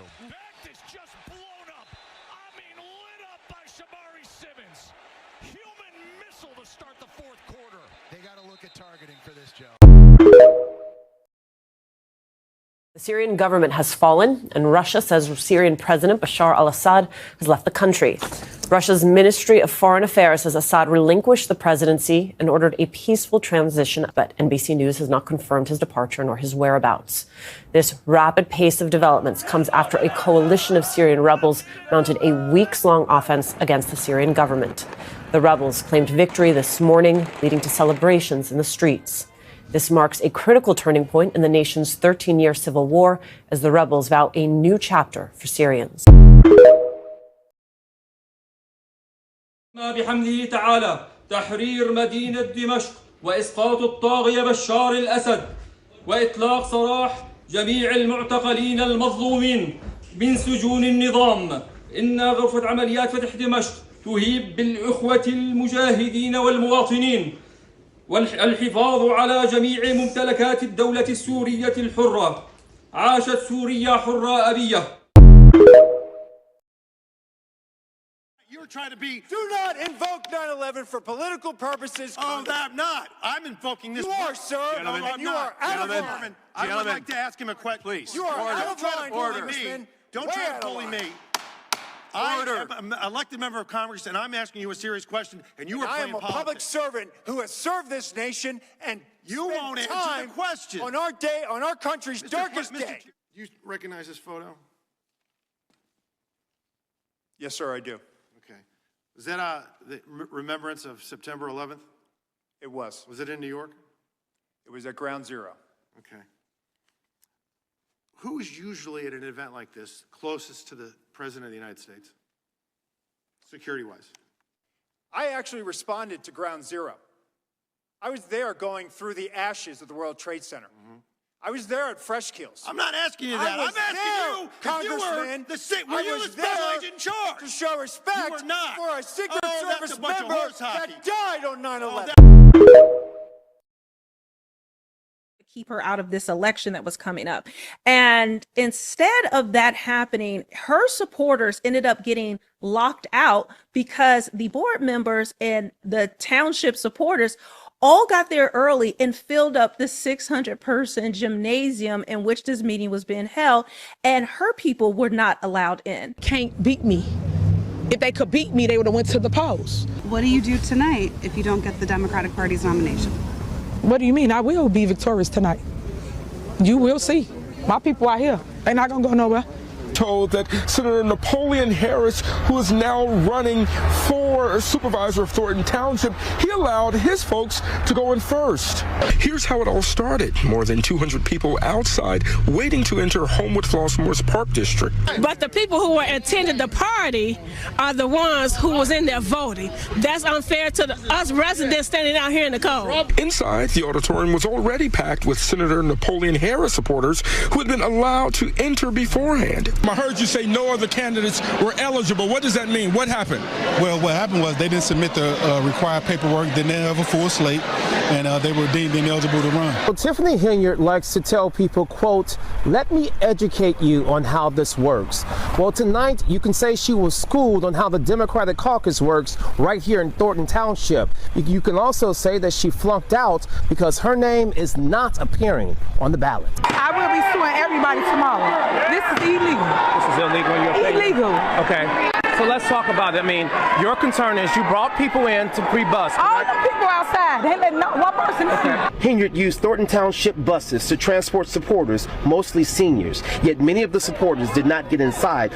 Back is just blown up. I mean, lit up by Shamari Simmons. Human missile to start the fourth quarter. They got to look at targeting for this, Joe. The Syrian government has fallen, and Russia says Syrian President Bashar al-Assad has left the country. Russia's Ministry of Foreign Affairs says Assad relinquished the presidency and ordered a peaceful transition, but NBC News has not confirmed his departure nor his whereabouts. This rapid pace of developments comes after a coalition of Syrian rebels mounted a weeks-long offense against the Syrian government. The rebels claimed victory this morning, leading to celebrations in the streets. This marks a critical turning point in the nation's 13-year civil war as the rebels vow a new chapter for Syrians. بحمده تعالى تحرير مدينة دمشق وإسقاط الطاغية بشار الأسد وإطلاق سراح جميع المعتقلين المظلومين من سجون النظام. إن غرفة عمليات فتح دمشق تهيب بالإخوة المجاهدين والمواطنين والحفاظ على جميع ممتلكات الدولة السورية الحرة. عاشت سوريا حرة أبية. You're trying to be. Do not invoke 9/11 for political purposes. Oh, I'm not. I'm invoking this. You are, sir. Gentlemen, and you are out of line. I would like to ask him a question, please. You are out of line, Congressman. Don't try to bully me. I am an elected member of Congress, and I'm asking you a serious question, and you are playing politics. I am a public servant who has served this nation, and you won't answer the question. On our day, on our country's darkest day. You recognize this photo? Yes, sir, I do. Okay. Was that the remembrance of September 11th? It was. Was it in New York? It was at Ground Zero. Okay. Who is usually at an event like this closest to the President of the United States, security-wise? I actually responded to Ground Zero. I was there going through the ashes of the World Trade Center. I was there at Fresh Kills. I'm not asking you that. I'm asking you, Congressman. Were you the special agent in charge? To show respect for a Secret Service member that died on 9/11. Keep her out of this election that was coming up. And instead of that happening, her supporters ended up getting locked out because the board members and the township supporters all got there early and filled up the 600-person gymnasium in which this meeting was being held, and her people were not allowed in. Can't beat me. If they could beat me, they would have went to the polls. What do you do tonight if you don't get the Democratic Party's nomination? What do you mean? I will be victorious tonight. You will see. My people are here. They're not gonna go nowhere. Told that Senator Napoleon Harris, who is now running for supervisor of Thornton Township, he allowed his folks to go in first. Here's how it all started. More than 200 people outside waiting to enter Homewood Flossmoor's Park District. But the people who were attending the party are the ones who was in there voting. That's unfair to us residents standing out here in the cold. Inside, the auditorium was already packed with Senator Napoleon Harris supporters who had been allowed to enter beforehand. I heard you say no other candidates were eligible. What does that mean? What happened? Well, what happened was they didn't submit the required paperwork, they didn't have a full slate, and they were deemed ineligible to run. Well, Tiffany Henyard likes to tell people, quote, "Let me educate you on how this works." Well, tonight you can say she was schooled on how the Democratic caucus works right here in Thornton Township. You can also say that she flunked out because her name is not appearing on the ballot. I will be suing everybody tomorrow. This is illegal. This is illegal in your opinion? Illegal. Okay. So let's talk about it. I mean, your concern is you brought people in to pre-bus. All the people outside. They let not one person in. Henyard used Thornton Township buses to transport supporters, mostly seniors. Yet many of the supporters did not get inside.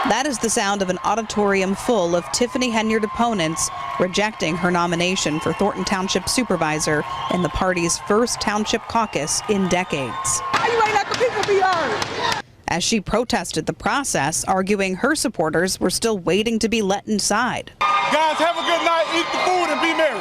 That is the sound of an auditorium full of Tiffany Henyard opponents rejecting her nomination for Thornton Township Supervisor in the party's first township caucus in decades. Why you ain't let the people be heard? As she protested the process, arguing her supporters were still waiting to be let inside. Guys, have a good night, eat the food, and be merry.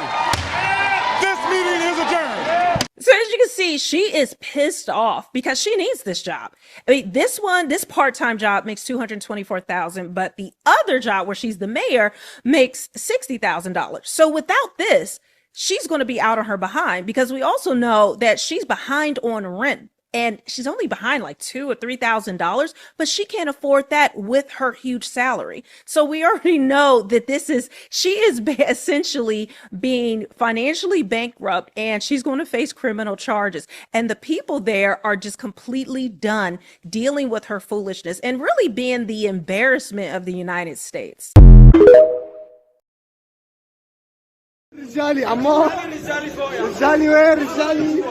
This meeting is adjourned. So as you can see, she is pissed off because she needs this job. I mean, this part-time job makes $224,000, but the other job where she's the mayor makes $60,000. So without this, she's going to be out on her behind, because we also know that she's behind on rent. And she's only behind like $2,000 or $3,000, but she can't afford that with her huge salary. So we already know that she is essentially being financially bankrupt, and she's going to face criminal charges. And the people there are just completely done dealing with her foolishness and really being the embarrassment of the United States. رجالي عمار رجالي وين رجالي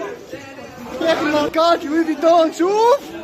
كيف الماركات لوي فيتون شوف